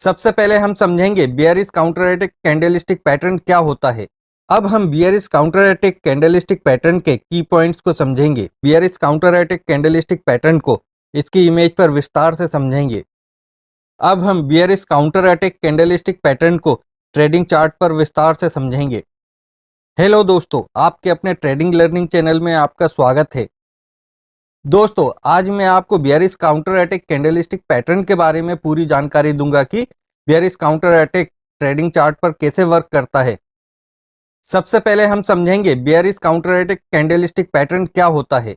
सबसे पहले हम समझेंगे बियरिश काउंटरएटिक कैंडलस्टिक पैटर्न क्या होता है। अब हम बियरिश काउंटरएटिक कैंडलस्टिक पैटर्न के की पॉइंट्स को समझेंगे। बियरिश काउंटरएटिक कैंडलस्टिक पैटर्न को इसकी इमेज पर विस्तार से समझेंगे। अब हम बियरिश काउंटरएटिक कैंडलस्टिक पैटर्न को ट्रेडिंग चार्ट पर विस्तार से समझेंगे। हेलो दोस्तों, आपके अपने ट्रेडिंग लर्निंग चैनल में आपका स्वागत है। दोस्तों, आज मैं आपको बियरिश काउंटरएटिक कैंडलस्टिक पैटर्न के बारे में पूरी जानकारी दूंगा कि बियरिश काउंटरएटिक ट्रेडिंग चार्ट पर कैसे वर्क करता है। सबसे पहले हम समझेंगे बियरिश काउंटरएटिक कैंडलस्टिक पैटर्न क्या होता है।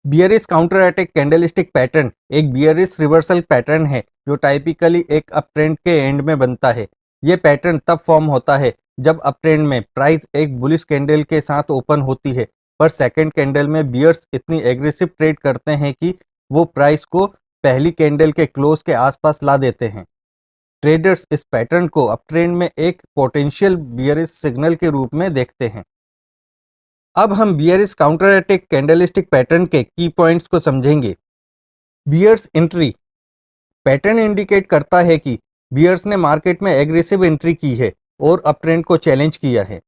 बियरिश काउंटरएटिक कैंडलस्टिक पैटर्न एक बियरिश रिवर्सल पैटर्न है जो टाइपिकली एक अपट्रेंड के एंड में बनता है। यह पैटर्न तब फॉर्म होता है जब अपट्रेंड में प्राइस एक बुलिश कैंडल के साथ ओपन होती है, पर सेकंड कैंडल में बियर्स इतनी एग्रेसिव ट्रेड करते हैं कि वो प्राइस को पहली कैंडल के क्लोज के आसपास ला देते हैं। ट्रेडर्स इस पैटर्न को अपट्रेंड में एक पोटेंशियल बियरिश सिग्नल के रूप में देखते हैं। अब हम बियरिश काउंटरएटिक कैंडलस्टिक पैटर्न के की पॉइंट्स को समझेंगे। बियर्स एंट्री पैटर्न इंडिकेट करता है कि बियर्स ने मार्केट में एग्रेसिव एंट्री की है और अपट्रेंड को चैलेंज किया है।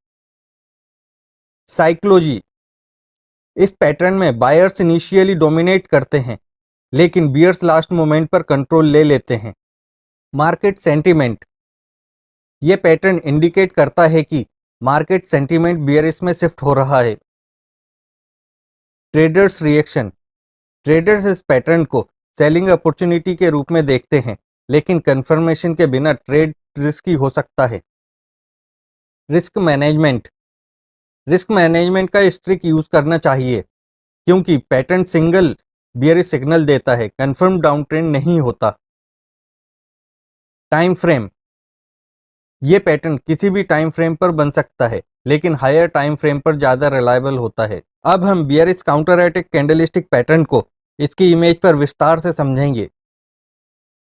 साइकोलॉजी इस पैटर्न में बायर्स इनिशियली डोमिनेट करते हैं, लेकिन बियर्स लास्ट मोमेंट पर कंट्रोल ले लेते हैं। मार्केट सेंटीमेंट यह पैटर्न इंडिकेट करता है कि मार्केट सेंटीमेंट बियरिश में शिफ्ट हो रहा है। ट्रेडर्स रिएक्शन ट्रेडर्स इस पैटर्न को सेलिंग अपॉर्चुनिटी के रूप में देखते हैं, लेकिन कंफर्मेशन के बिना ट्रेड रिस्की हो सकता है। रिस्क मैनेजमेंट का स्ट्रिक्ट यूज करना चाहिए क्योंकि पैटर्न सिंगल बियरिश सिग्नल देता है, कंफर्म डाउन ट्रेंड नहीं होता। टाइम फ्रेम यह पैटर्न किसी भी टाइम फ्रेम पर बन सकता है, लेकिन हायर टाइम फ्रेम पर ज्यादा रिलायबल होता है। अब हम बियरिश काउंटरएटिक कैंडलस्टिक पैटर्न को इसकी इमेज पर विस्तार से समझेंगे।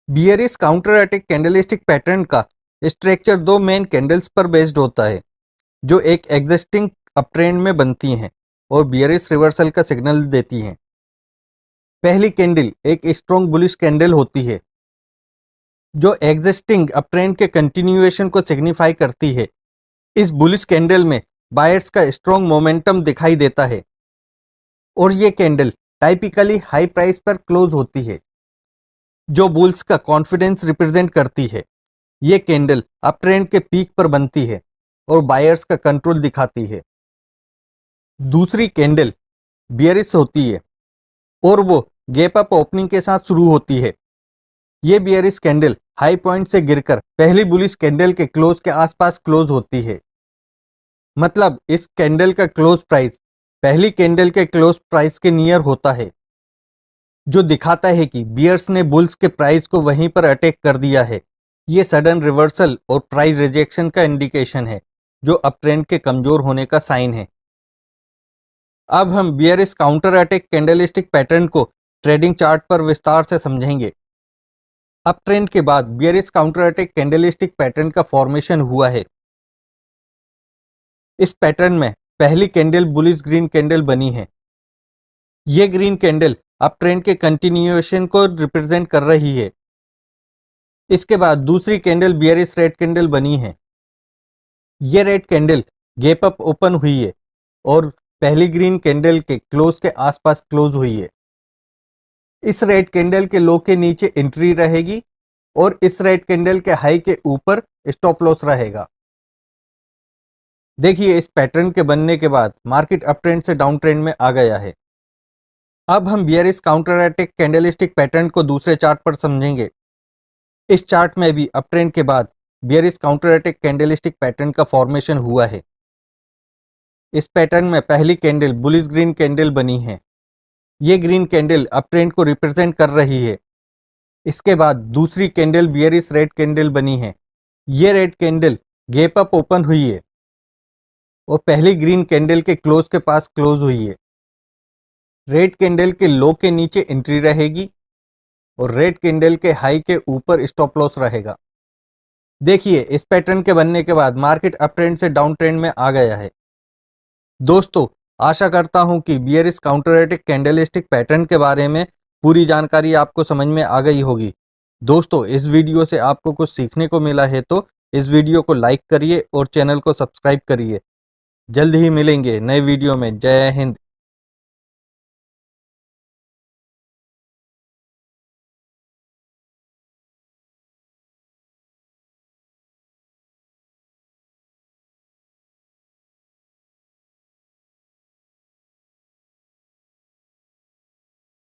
बियरिश काउंटरएटिक कैंडलस्टिक पैटर्न का स्ट्रक्चर दो मेन कैंडल्स पर बेस्ड होता है जो एक एग्जिस्टिंग अपट्रेंड में बनती हैं और बियरिश रिवर्सल का सिग्नल देती हैं। पहली कैंडल एक स्ट्रॉन्ग बुलिश कैंडल होती है जो एग्जिस्टिंग अपट्रेंड के कंटिन्यूएशन को सिग्निफाई करती है। इस बुलिश कैंडल में बायर्स का स्ट्रॉन्ग मोमेंटम दिखाई देता है और ये कैंडल टाइपिकली हाई प्राइस पर क्लोज होती है जो बुल्स का कॉन्फिडेंस रिप्रेजेंट करती है। ये कैंडल अपट्रेंड के पीक पर बनती है और बायर्स का कंट्रोल दिखाती है। दूसरी कैंडल बियरिश होती है और वो गैप अप ओपनिंग के साथ शुरू होती है। ये बियरिश कैंडल हाई पॉइंट से गिरकर पहली बुलिश कैंडल के क्लोज के आसपास क्लोज होती है। मतलब इस कैंडल का क्लोज प्राइस पहली कैंडल के क्लोज प्राइस के नियर होता है, जो दिखाता है कि बियर्स ने बुल्स के प्राइस को वहीं पर अटैक कर दिया है। ये सडन रिवर्सल और प्राइस रिजेक्शन का इंडिकेशन है जो अपट्रेंड के कमजोर होने का साइन है। अब हम बियरिश काउंटरएटिक कैंडलस्टिक पैटर्न को ट्रेडिंग चार्ट पर विस्तार से समझेंगे। अपट्रेंड के बाद बियरिश काउंटरएटिक कैंडलस्टिक पैटर्न का फॉर्मेशन हुआ है। इस पैटर्न में पहली कैंडल बुलिश ग्रीन कैंडल बनी है। यह ग्रीन कैंडल अपट्रेंड के कंटिन्यूएशन को रिप्रेजेंट कर रही है। इसके बाद दूसरी कैंडल बियरिश रेड कैंडल बनी है। यह red candle gap up open हुई है और पहली ग्रीन कैंडल के क्लोज के आसपास क्लोज हुई है। इस रेड कैंडल के लो के नीचे एंट्री रहेगी और इस रेड कैंडल के हाई के ऊपर स्टॉप लॉस रहेगा। देखिए, इस पैटर्न के बनने के बाद मार्केट अप ट्रेंड से डाउन ट्रेंड में आ गया है। अब हम बियरिश काउंटरएटिक कैंडलस्टिक पैटर्न को दूसरे चार्ट पर समझेंगे। इस चार्ट में भी अप ट्रेंड के बाद बियरिश काउंटरएटिक कैंडलस्टिक पैटर्न का फॉर्मेशन हुआ है। इस पैटर्न में पहली कैंडल बुलिश ग्रीन कैंडल बनी है। ये ग्रीन कैंडल अपट्रेंड को रिप्रेजेंट कर रही है। इसके बाद दूसरी कैंडल बियरिश रेड कैंडल बनी है। ये red candle gap up open हुई है और पहली ग्रीन कैंडल के क्लोज के पास क्लोज हुई है। रेड कैंडल के लो के नीचे एंट्री रहेगी और रेड कैंडल के हाई के ऊपर स्टॉप लॉस रहेगा। देखिए, इस पैटर्न के बनने के बाद मार्केट अप ट्रेंड से डाउन ट्रेंड में आ गया है। दोस्तों, आशा करता हूं कि बियरिश काउंटरएटिक कैंडलस्टिक पैटर्न के बारे में पूरी जानकारी आपको समझ में आ गई होगी। दोस्तों इस वीडियो से आपको कुछ सीखने को मिला है तो इस वीडियो को लाइक करिए और चैनल को सब्सक्राइब करिए। जल्द ही मिलेंगे नए वीडियो में। जय हिंद।